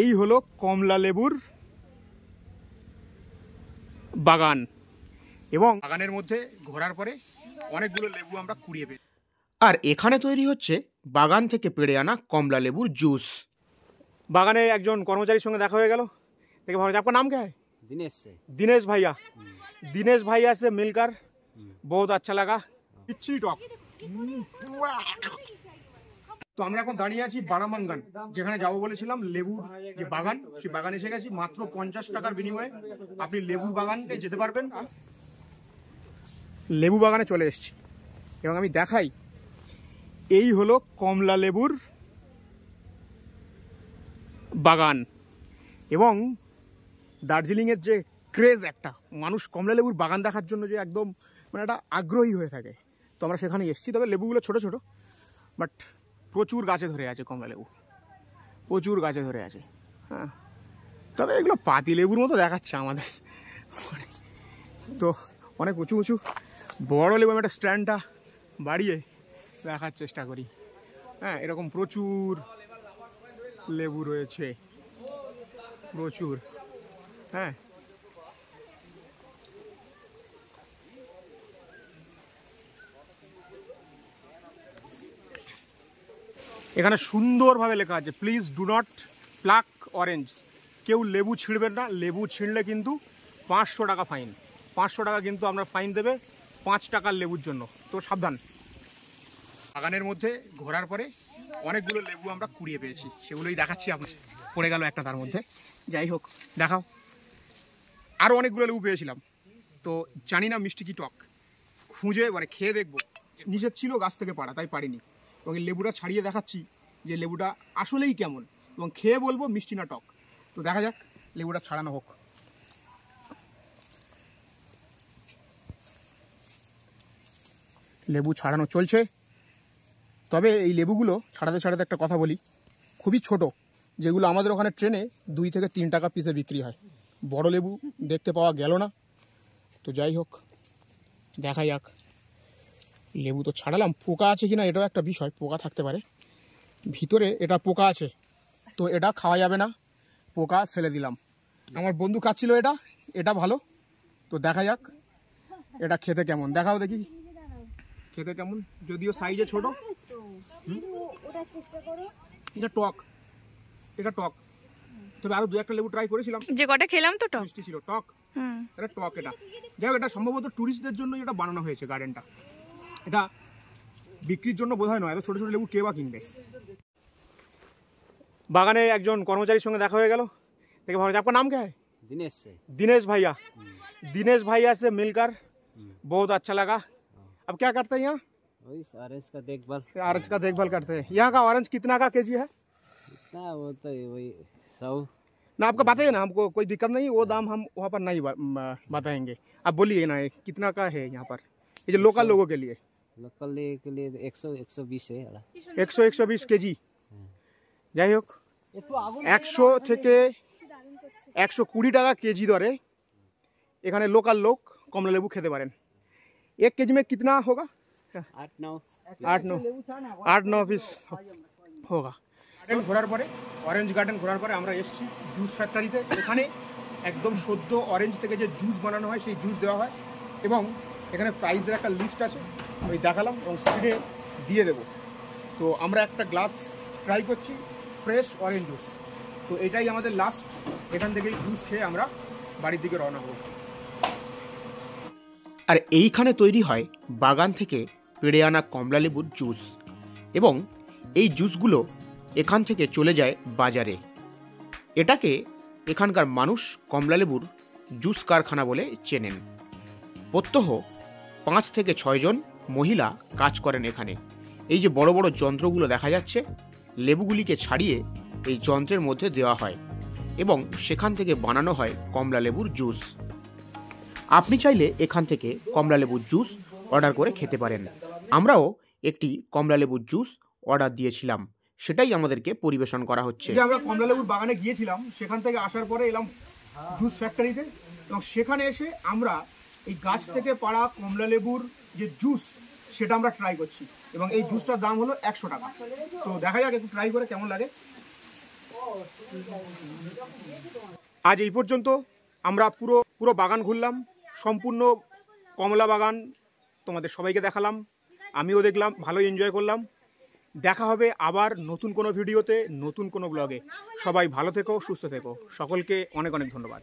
এই হলো কমলা লেবুর বাগান এবং বাগানের মধ্যে ঘোরার পরে অনেকগুলো লেবু আমরা কুড়িয়ে পেয়েছি। আর এখানে তৈরি হচ্ছে বাগান থেকে পেড়ে আনা কমলা লেবুর জুস। বাগানে একজন কর্মচারীর সঙ্গে দেখা হয়ে গেল। দেখে ভাবছি আপনার নাম क्या है? दिनेश भैया। दिनेश भैया से मिलकर बहुत अच्छा लगा। पिच्ची टॉक। তো আমরা এখন দাঁড়িয়ে আছি বারামাঙ্গান, যেখানে যাবো বলেছিলাম লেবুর যে বাগান, সেই বাগানে এসে গেছি। মাত্র 50 টাকার বিনিময়ে আপনি লেবুর বাগানে যেতে পারবেন। লেবু বাগানে চলে এসেছি এবং আমি দেখাই, এই হলো কমলা লেবুর বাগান। এবং দার্জিলিংয়ের যে ক্রেজ, একটা মানুষ কমলা লেবুর বাগান দেখার জন্য যে একদম মানে একটা আগ্রহী হয়ে থাকে, তো আমরা সেখানে এসেছি। তবে লেবুগুলো ছোট ছোট, বাট প্রচুর গাছে ধরে আছে কমলা লেবু, প্রচুর গাছে ধরে আছে। হ্যাঁ, তবে এগুলো পাতি লেবুর মতো দেখাচ্ছে আমাদের। তো অনেক উঁচু উঁচু বড় লেবু, আমি একটা স্ট্যান্ডটা বাড়িয়ে দেখার চেষ্টা করি। হ্যাঁ, এরকম প্রচুর লেবু রয়েছে, প্রচুর। হ্যাঁ, এখানে সুন্দরভাবে লেখা আছে, please do not pluck orange. কেউ লেবু ছিঁড়বেন না, লেবু ছিঁড়লে কিন্তু 500 টাকা ফাইন। 500 টাকা কিন্তু আপনার ফাইন দেবে 5 টাকার লেবুর জন্য, তো সাবধান। বাগানের মধ্যে ঘোরার পরে অনেকগুলো লেবু আমরা কুড়িয়ে পেয়েছি, সেগুলোই দেখাচ্ছি। আপনার পড়ে গেল একটা তার মধ্যে, যাই হোক দেখাও। আরও অনেকগুলো লেবু পেয়েছিলাম, তো জানি না মিষ্টি কি টক, খুঁজে মানে খেয়ে দেখবো। নিচের ছিল গাছ থেকে পাড়া, তাই পারিনি। এবং এই লেবুটা ছাড়িয়ে দেখাচ্ছি যে লেবুটা আসলেই কেমন, এবং খেয়ে বলবো মিষ্টি না টক। তো দেখা যাক, লেবুটা ছাড়ানো হোক। লেবু ছাড়ানো চলছে। তবে এই লেবুগুলো ছাড়াতে ছাড়াতে একটা কথা বলি, খুবই ছোট, যেগুলো আমাদের ওখানে ট্রেনে 2 থেকে 3 টাকা পিসে বিক্রি হয়। বড় লেবু দেখতে পাওয়া গেল না, তো যাই হোক দেখা যাক। লেবু তো ছাড়ালাম, পোকা আছে কিনা এটাও একটা বিষয়, পোকা থাকতে পারে ভিতরে। এটা পোকা আছে, তো এটা খাওয়া যাবে না, পোকা ফেলে দিলাম। আমার বন্ধু খাচ্ছিল এটা, এটা ভালো। তো দেখা যাক এটা খেতে কেমন, দেখাও দেখি খেতে কেমন, যদিও সাইজে ছোট। এটা টক, এটা টক। তবে আরো 2-1টা লেবু ট্রাই করেছিলাম, যে কটা খেলাম তো টক মিষ্টি ছিল, টক। এটা টক। এটা যাই হোক, এটা সম্ভবত টুরিস্টদের জন্য এটা বানানো হয়েছে গার্ডেনটা। এটা বিক্রির জন্য বোধহয় নয়, এত ছোট ছোট লেবু কে বা কিনবে। বাগানে একজন কর্মচারীর সঙ্গে দেখা হয়ে গেল। দেখে ভাবছি আপনার नाम क्या है? दिनेश भैया। दिनेश भैया से मिलकर बहुत अच्छा लगा। अब क्या करते हैं यहाँ? ऑरेंज का देखभाल। ऑरेंज का देखभाल करते हैं। यहाँ का ऑरेंज कितना का केजी है? इतना वो तो वही 100 ना। आपका बताइए ना, हमको कोई दिक्कत नहीं, वो दाम हम वहाँ पर नहीं बताएंगे। आप बोलिए ना कितना का है यहाँ पर, ये जो लोकल लोगों के लिए। लोकल के लिए 100-120 है। 100-120 কেজি। যাই হোক, 100 থেকে 120 টাকা কেজি দরে এখানে লোকাল লোক কমলা লেবু খেতে পারেন। 1 কেজি में कितना होगा? 8-9 পিস होगा। গার্ডেন ঘোরার পরে, অরেঞ্জ গার্ডেন ঘোরার পরে আমরা এসেছি জুস ফ্যাক্টরিতে। এখানে একদম সদ্য অরেঞ্জ থেকে যে জুস বানানো হয় সেই জুস দেওয়া হয়, এবং এখানে প্রাইসের একটা লিস্ট আছে, আমি দেখালাম এবং স্ক্রিনে দিয়ে দেবো। তো আমরা একটা গ্লাস ট্রাই করছি ফ্রেশ অরেঞ্জ জুস। তো এটাই আমাদের লাস্ট, এখান থেকেই জুস খেয়ে আমরা বাড়ির দিকে রওনা হব। আর এইখানে তৈরি হয় বাগান থেকে পেড়ে আনা কমলা লেবুর জুস, এবং এই জুসগুলো এখান থেকে চলে যায় বাজারে। এটাকে এখানকার মানুষ কমলা লেবুর জুস কারখানা বলে চেনেন। প্রত্যহ 5 থেকে 6 জন মহিলা কাজ করেন এখানে। এই যে বড় বড় যন্ত্রগুলো দেখা যাচ্ছে, লেবুগুলিকে ছাড়িয়ে এই যন্ত্রের মধ্যে দেওয়া হয় এবং সেখান থেকে বানানো হয় কমলা লেবুর জুস। আপনি চাইলে এখান থেকে কমলা লেবুর জুস অর্ডার করে খেতে পারেন। আমরাও একটি কমলা লেবুর জুস অর্ডার দিয়েছিলাম, সেটাই আমাদেরকে পরিবেশন করা হচ্ছে। যে আমরা কমলা লেবুর বাগানে গিয়েছিলাম, সেখান থেকে আসার পরে এলাম জুস ফ্যাক্টরিতে, এবং সেখানে এসে আমরা এই গাছ থেকে পাড়া কমলা লেবুর যে জুস সেটা আমরা ট্রাই করছি, এবং এই জুসটার দাম হলো 100 টাকা। তো দেখা যাক একটু ট্রাই করে কেমন লাগে। আজ এই পর্যন্ত আমরা পুরো বাগান ঘুরলাম, সম্পূর্ণ কমলা বাগান তোমাদের সবাইকে দেখালাম, আমিও দেখলাম, ভালোই এনজয় করলাম। দেখা হবে আবার নতুন কোনো ভিডিওতে, নতুন কোনো ব্লগে। সবাই ভালো থেকো, সুস্থ থেকো, সকলকে অনেক অনেক ধন্যবাদ।